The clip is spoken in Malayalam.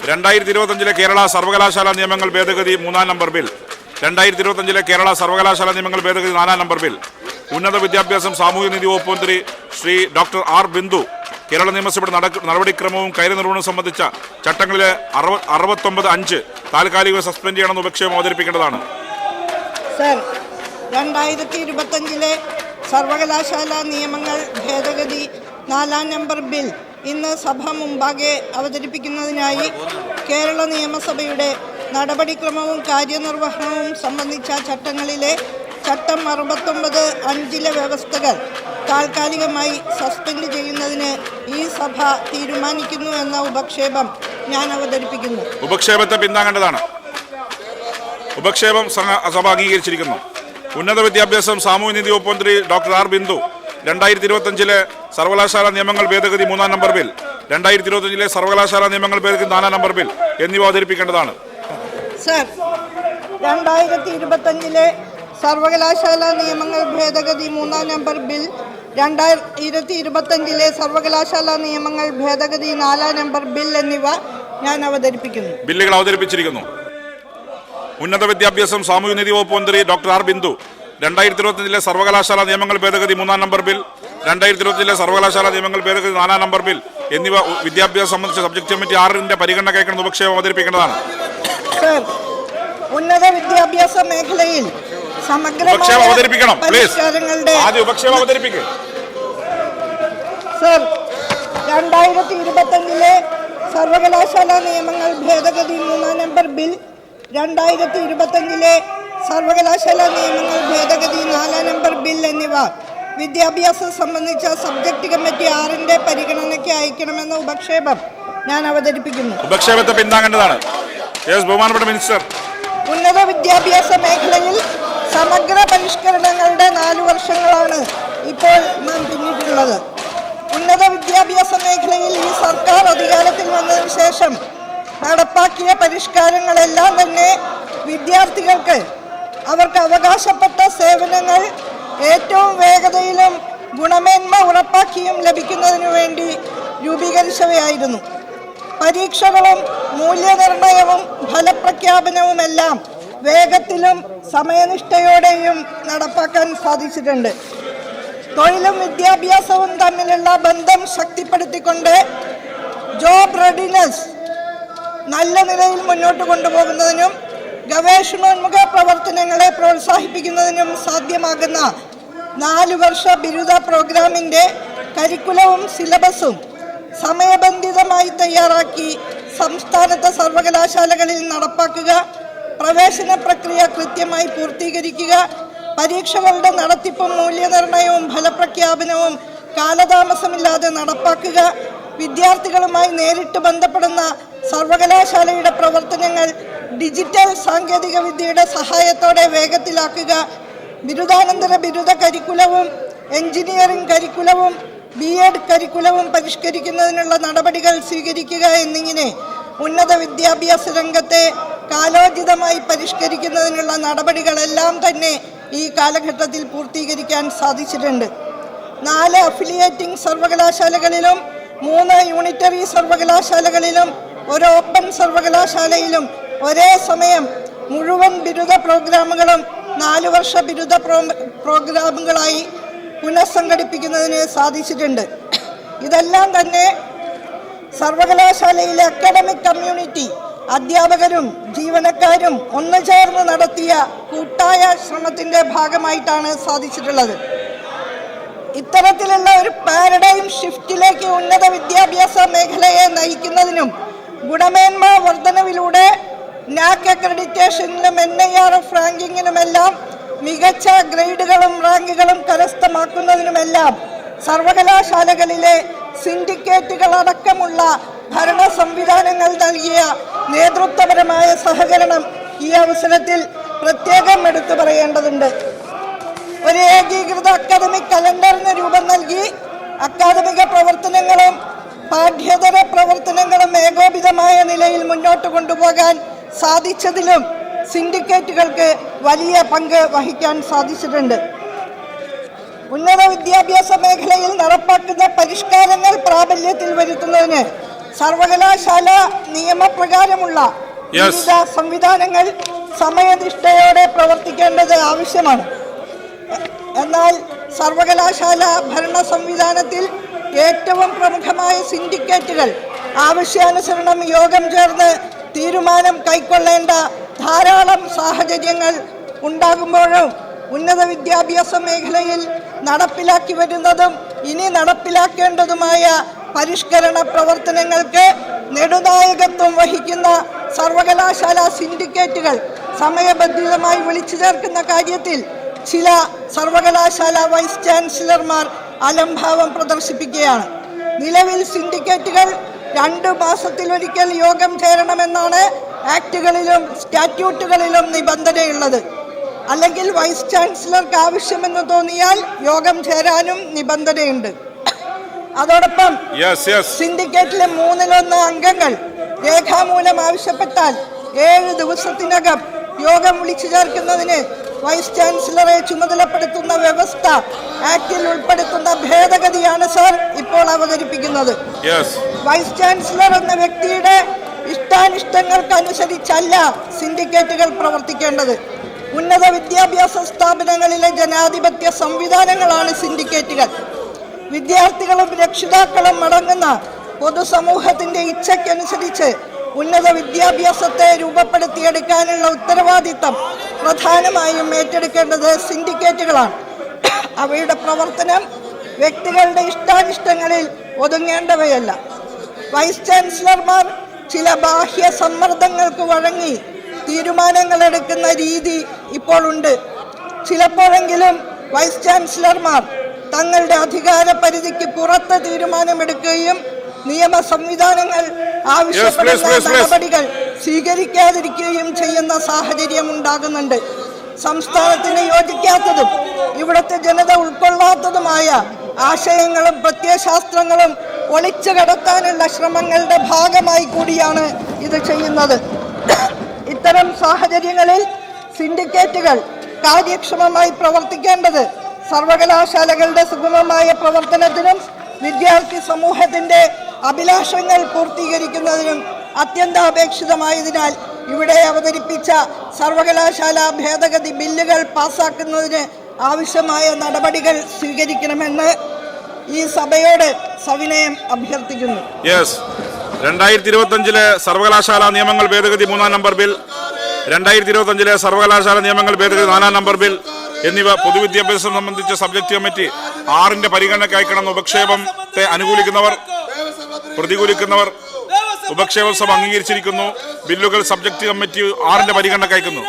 2025 കേരള സർവകലാശാല നിയമങ്ങൾ ഭേദഗതി 3-ാം നമ്പർ ബിൽ, 2025 കേരള സർവകലാശാല നിയമങ്ങൾ ഭേദഗതി 4-ാം നമ്പർ ബിൽ, ഉന്നത വിദ്യാഭ്യാസം സാമൂഹ്യനീതി വകുപ്പ് മന്ത്രി ശ്രീ ഡോക്ടർ ആർ ബിന്ദു കേരള നിയമസഭയുടെ നടപടിക്രമവും കാര്യനിർവഹണവും സംബന്ധിച്ച ചട്ടങ്ങളിലെ 69(5) താൽക്കാലിക സസ്പെൻഡ് ചെയ്യണമെന്ന് ഉപക്ഷേപം അവതരിപ്പിക്കേണ്ടതാണ്. സർ, 2025 സർവകലാശാല നിയമങ്ങൾ ഭേദഗതി 4-ാം നമ്പർ ബിൽ ഇന്ന് സഭ മുമ്പാകെ അവതരിപ്പിക്കുന്നതിനായി കേരള നിയമസഭയുടെ നടപടിക്രമവും കാര്യനിർവഹണവും സംബന്ധിച്ച ചട്ടങ്ങളിലെ ചട്ടം 69(5) വ്യവസ്ഥകൾ താൽക്കാലികമായി സസ്പെൻഡ് ചെയ്യുന്നതിന് ഈ സഭ തീരുമാനിക്കുന്നു എന്ന ഉപക്ഷേപം ഞാൻ അവതരിപ്പിക്കുന്നു. ഉപക്ഷേപത്തെ പിന്താങ്ങേണ്ടതാണ്. ഉപക്ഷേപം സഭ അംഗീകരിച്ചിരിക്കുന്നു. ഉന്നത വിദ്യാഭ്യാസം സാമൂഹ്യനീതി വകുപ്പ് മന്ത്രി ഡോക്ടർ ആർ ബിന്ദു 2025 സർവകലാശാല നിയമങ്ങൾ ഭേദഗതി 3-ാം നമ്പർ ബിൽ, 2025 സർവകലാശാല നിയമങ്ങൾ ഭേദഗതി 4-ാം നമ്പർ ബിൽ എന്നിവ അവതരിപ്പിക്കേണ്ടതാണ്. സർ, 2025 സർവകലാശാല നിയമങ്ങൾ ഭേദഗതി 3-ാം നമ്പർ ബിൽ, 2025 സർവകലാശാല നിയമങ്ങൾ ഭേദഗതി 4-ാം നമ്പർ ബിൽ എന്നിവ ഞാൻ അവതരിപ്പിക്കുന്നു. ബില്ലുകൾ അവതരിപ്പിച്ചിരിക്കുന്നു. ഉന്നത വിദ്യാഭ്യാസം സാമൂഹ്യനീതി വകുപ്പ് മന്ത്രി ഡോക്ടർ ആർ ബിന്ദു 2025 സർവകലാശാല നിയമങ്ങൾ ഭേദഗതി 3-ാം നമ്പർ ബിൽ, 2025 സർവകലാശാല നിയമങ്ങൾ ഭേദഗതി 4-ാം നമ്പർ ബിൽ എന്നിവ വിദ്യാഭ്യാസം സംബന്ധിച്ച സബ്ജക്ട് കമ്മിറ്റി 6-ന്റെ പരിഗണന കേൾക്കുന്ന ഉപക്ഷേപം അവതരിപ്പിക്കേണ്ടതാണ്. സർ, ഉന്നത വിദ്യാഭ്യാസ മേഖലയിൽ അവതരിപ്പിക്കണം. ഉപക്ഷേപം അവതരിപ്പിക്കുക. സർ, 2025 സർവകലാശാല നിയമങ്ങൾ ഭേദഗതി 3-ാം നമ്പർ ബിൽ, 2025 സർവകലാശാല നിയമങ്ങൾ ഭേദഗതി 4-ാം നമ്പർ ബിൽ എന്നിവ വിദ്യാഭ്യാസം സംബന്ധിച്ച സബ്ജക്ട് കമ്മിറ്റി 6-ന്റെ പരിഗണനയ്ക്ക് അയക്കണമെന്ന ഉപക്ഷേപം ഞാൻ അവതരിപ്പിക്കുന്നു. ഉപക്ഷേപത്തെ പിന്താങ്ങേണ്ടതാണ്. ബഹുമാനപ്പെട്ട മിനിസ്റ്റർ, ഉന്നത വിദ്യാഭ്യാസ മേഖലയിൽ സമഗ്ര പരിഷ്കരണങ്ങളുടെ 4 വർഷങ്ങളാണ് ഇപ്പോൾ നാം പിന്നിട്ടുള്ളത്. ഉന്നത വിദ്യാഭ്യാസ മേഖലയിൽ ഈ സർക്കാർ അധികാരത്തിൽ വന്നതിന് ശേഷം നടപ്പാക്കിയ പരിഷ്കാരങ്ങളെല്ലാം തന്നെ വിദ്യാർത്ഥികൾക്ക് അവർക്ക് അവകാശപ്പെട്ട സേവനങ്ങൾ ഏറ്റവും വേഗതയിലും ഗുണമേന്മ ഉറപ്പാക്കിയും ലഭിക്കുന്നതിനു വേണ്ടി രൂപീകരിച്ചവയായിരുന്നു. പരീക്ഷകളും മൂല്യനിർണ്ണയവും ഫലപ്രഖ്യാപനവുമെല്ലാം വേഗത്തിലും സമയനിഷ്ഠയോടെയും നടപ്പാക്കാൻ സാധിച്ചിട്ടുണ്ട്. തൊഴിലും വിദ്യാഭ്യാസവും തമ്മിലുള്ള ബന്ധം ശക്തിപ്പെടുത്തിക്കൊണ്ട് ജോബ് റെഡിനെസ് നല്ല നിലയിൽ മുന്നോട്ട് കൊണ്ടുപോകുന്നതിനും ഗവേഷണോന്മുഖ പ്രവർത്തനങ്ങളെ പ്രോത്സാഹിപ്പിക്കുന്നതിനും സാധ്യമാകുന്ന 4 വർഷ ബിരുദ പ്രോഗ്രാമിൻ്റെ കരിക്കുലവും സിലബസും സമയബന്ധിതമായി തയ്യാറാക്കി സംസ്ഥാനത്തെ സർവകലാശാലകളിൽ നടപ്പാക്കുക, പ്രവേശന പ്രക്രിയ കൃത്യമായി പൂർത്തീകരിക്കുക, പരീക്ഷകളുടെ നടത്തിപ്പും മൂല്യനിർണ്ണയവും ഫലപ്രഖ്യാപനവും കാലതാമസമില്ലാതെ നടപ്പാക്കുക, വിദ്യാർത്ഥികളുമായി നേരിട്ട് ബന്ധപ്പെടുന്ന സർവകലാശാലയുടെ പ്രവർത്തനങ്ങൾ ഡിജിറ്റൽ സാങ്കേതിക വിദ്യയുടെ സഹായത്തോടെ വേഗത്തിലാക്കുക, ബിരുദാനന്തര ബിരുദ കരിക്കുലവും എഞ്ചിനീയറിംഗ് കരിക്കുലവും ബി.എഡ് കരിക്കുലവും പരിഷ്കരിക്കുന്നതിനുള്ള നടപടികൾ സ്വീകരിക്കുക എന്നിങ്ങനെ ഉന്നത വിദ്യാഭ്യാസ രംഗത്തെ കാലോചിതമായി പരിഷ്കരിക്കുന്നതിനുള്ള നടപടികളെല്ലാം തന്നെ ഈ കാലഘട്ടത്തിൽ പൂർത്തീകരിക്കാൻ സാധിച്ചിട്ടുണ്ട്. 4 അഫിലിയേറ്റിംഗ് സർവകലാശാലകളിലും 3 യൂണിറ്ററി സർവകലാശാലകളിലും 1 ഓപ്പൺ സർവകലാശാലയിലും ഒരേ സമയം മുഴുവൻ ബിരുദ പ്രോഗ്രാമുകളും 4 വർഷ ബിരുദ പ്രോഗ്രാമുകളായി പുനഃസംഘടിപ്പിക്കുന്നതിന് സാധിച്ചിട്ടുണ്ട്. ഇതെല്ലാം തന്നെ സർവകലാശാലയിലെ അക്കാഡമിക് കമ്മ്യൂണിറ്റി, അധ്യാപകരും ജീവനക്കാരും ഒന്നുചേർന്ന് നടത്തിയ കൂട്ടായ ശ്രമത്തിൻ്റെ ഭാഗമായിട്ടാണ് സാധിച്ചിട്ടുള്ളത്. ഇത്തരത്തിലുള്ള ഒരു പാരഡൈം ഷിഫ്റ്റിലേക്ക് ഉന്നത വിദ്യാഭ്യാസ മേഖലയെ നയിക്കുന്നതിനും ഗുണമേന്മ വർധനവിലൂടെ നാക് അക്രഡിറ്റേഷനിലും NIRF റാങ്കിങ്ങിനുമെല്ലാം മികച്ച ഗ്രേഡുകളും റാങ്കുകളും കരസ്ഥമാക്കുന്നതിനുമെല്ലാം സർവകലാശാലകളിലെ സിൻഡിക്കേറ്റുകളടക്കമുള്ള ഭരണ സംവിധാനങ്ങൾ നൽകിയ നേതൃത്വപരമായ സഹകരണം ഈ അവസരത്തിൽ പ്രത്യേകം എടുത്തു പറയേണ്ടതുണ്ട്. ഒരു ഏകീകൃത അക്കാദമിക് കലണ്ടറിന് രൂപം നൽകി അക്കാദമിക പ്രവർത്തനങ്ങളും പാഠ്യേതര പ്രവർത്തനങ്ങളും ഏകോപിതമായ നിലയിൽ മുന്നോട്ട് കൊണ്ടുപോകാൻ സാധിച്ചതിലും സിൻഡിക്കേറ്റുകൾക്ക് വലിയ പങ്ക് വഹിക്കാൻ സാധിച്ചിട്ടുണ്ട്. ഉന്നത വിദ്യാഭ്യാസ മേഖലയിൽ നടപ്പാക്കുന്ന പരിഷ്കാരങ്ങൾ പ്രാബല്യത്തിൽ വരുത്തുന്നതിന് സർവകലാശാല നിയമപ്രകാരം ഇപ്രകാരമുള്ള Yes. വിവിധ സംവിധാനങ്ങൾ സമയനിഷ്ഠയോടെ പ്രവർത്തിക്കേണ്ടത് ആവശ്യമാണ്. എന്നാൽ സർവകലാശാല ഭരണ സംവിധാനത്തിൽ ഏറ്റവും പ്രമുഖമായ സിൻഡിക്കേറ്റുകൾ ആവശ്യാനുസരണം യോഗം ചേർന്ന് തീരുമാനം കൈക്കൊള്ളേണ്ട ധാരാളം സാഹചര്യങ്ങൾ ഉണ്ടാകുമ്പോഴും ഉന്നത വിദ്യാഭ്യാസ മേഖലയിൽ നടപ്പിലാക്കി വരുന്നതും ഇനി നടപ്പിലാക്കേണ്ടതുമായ പരിഷ്കരണ പ്രവർത്തനങ്ങൾക്ക് നെടുനായകത്വം വഹിക്കുന്ന സർവകലാശാല സിൻഡിക്കേറ്റുകൾ സമയബന്ധിതമായി വിളിച്ചു ചേർക്കുന്ന കാര്യത്തിൽ ചില സർവകലാശാല വൈസ് ചാൻസലർമാർ അലംഭാവം പ്രദർശിപ്പിക്കുകയാണ്. നിലവിൽ സിൻഡിക്കേറ്റുകൾ 2 മാസത്തിലൊരിക്കൽ യോഗം ചേരണമെന്നാണ് ആക്ടുകളിലും സ്റ്റാറ്റ്യൂട്ടുകളിലും നിബന്ധനയുള്ളത്. അല്ലെങ്കിൽ വൈസ് ചാൻസലർക്ക് ആവശ്യമെന്ന് തോന്നിയാൽ യോഗം ചേരാനും നിബന്ധനയുണ്ട്. അതോടൊപ്പം സിൻഡിക്കേറ്റിലെ 1/3 അംഗങ്ങൾ രേഖാമൂലം ആവശ്യപ്പെട്ടാൽ 7 ദിവസത്തിനകം യോഗം വിളിച്ചു ചേർക്കുന്നതിന് വൈസ് ചാൻസലറെ ചുമതലപ്പെടുത്തുന്ന വ്യവസ്ഥ ആക്ടിൽ ഉൾപ്പെടുത്തുന്ന ഭേദഗതിയാണ് സർ ഇപ്പോൾ അവതരിപ്പിക്കുന്നത്. വൈസ് ചാൻസലർ എന്ന വ്യക്തിയുടെ ഇഷ്ടാനിഷ്ടങ്ങൾക്കനുസരിച്ചല്ല സിൻഡിക്കേറ്റുകൾ പ്രവർത്തിക്കേണ്ടത്. ഉന്നത വിദ്യാഭ്യാസ സ്ഥാപനങ്ങളിലെ ജനാധിപത്യ സംവിധാനങ്ങളാണ് സിൻഡിക്കേറ്റുകൾ. വിദ്യാർത്ഥികളും രക്ഷിതാക്കളും അടങ്ങുന്ന പൊതുസമൂഹത്തിന്റെ ഇച്ഛയ്ക്കനുസരിച്ച് ഉന്നത വിദ്യാഭ്യാസത്തെ രൂപപ്പെടുത്തിയെടുക്കാനുള്ള ഉത്തരവാദിത്തം പ്രധാനമായും ഏറ്റെടുക്കേണ്ടത് സിൻഡിക്കേറ്റുകളാണ്. അവയുടെ പ്രവർത്തനം വ്യക്തികളുടെ ഇഷ്ടാനിഷ്ടങ്ങളിൽ ഒതുങ്ങേണ്ടവയല്ല. വൈസ് ചാൻസലർമാർ ചില ബാഹ്യ സമ്മർദ്ദങ്ങൾക്ക് വഴങ്ങി തീരുമാനങ്ങൾ എടുക്കുന്ന രീതി ഇപ്പോൾ ഉണ്ട്. ചിലപ്പോഴെങ്കിലും വൈസ് ചാൻസലർമാർ തങ്ങളുടെ അധികാര പരിധിക്ക് പുറത്ത് തീരുമാനമെടുക്കുകയും നിയമ സംവിധാനങ്ങൾ ആവശ്യപ്പെടുന്ന നടപടികൾ സ്വീകരിക്കാതിരിക്കുകയും ചെയ്യുന്ന സാഹചര്യം ഉണ്ടാകുന്നുണ്ട്. സംസ്ഥാനത്തിന് യോജിക്കാത്തതും ഇവിടുത്തെ ജനത ഉൾക്കൊള്ളാത്തതുമായ ആശയങ്ങളും പ്രത്യയശാസ്ത്രങ്ങളും ഒളിച്ചു കടത്താനുള്ള ശ്രമങ്ങളുടെ ഭാഗമായി കൂടിയാണ് ഇത് ചെയ്യുന്നത്. ഇത്തരം സാഹചര്യങ്ങളിൽ സിൻഡിക്കേറ്റുകൾ കാര്യക്ഷമമായി പ്രവർത്തിക്കേണ്ടത് സർവകലാശാലകളുടെ സുഗമമായ പ്രവർത്തനത്തിനും വിദ്യാർത്ഥി സമൂഹത്തിന്റെ അഭിലാഷങ്ങൾ പൂർത്തീകരിക്കുന്നതിനും അത്യന്താപേക്ഷിതമായതിനാൽ ഇവിടെ അവതരിപ്പിച്ച സർവകലാശാല ഭേദഗതി ബില്ലുകൾ പാസാക്കുന്നതിന് ആവശ്യമായ നടപടികൾ സ്വീകരിക്കണമെന്ന് ഈ സഭയോട് സവിനയം അഭ്യർത്ഥിക്കുന്നു. 2025 സർവകലാശാല നിയമങ്ങൾ ഭേദഗതി 3-ാം നമ്പർ ബിൽ, 2025 സർവകലാശാല നിയമങ്ങൾ ഭേദഗതി 4-ാം നമ്പർ ബിൽ എന്നിവ പൊതുവിദ്യാഭ്യാസം സംബന്ധിച്ച സബ്ജക്ട് കമ്മിറ്റി 6-ന്റെ പരിഗണനയ്ക്ക് അയക്കണമെന്ന് ഉപക്ഷേപത്തെ അനുകൂലിക്കുന്നവർ പ്രതികൂലിക്കുന്നവർ ഉപക്ഷേപം സഭ അംഗീകരിച്ചിരിക്കുന്നു. ബില്ലുകൾ സബ്ജക്ട് കമ്മിറ്റി 6-ന്റെ പരിഗണനയ്ക്ക് അയക്കുന്നു.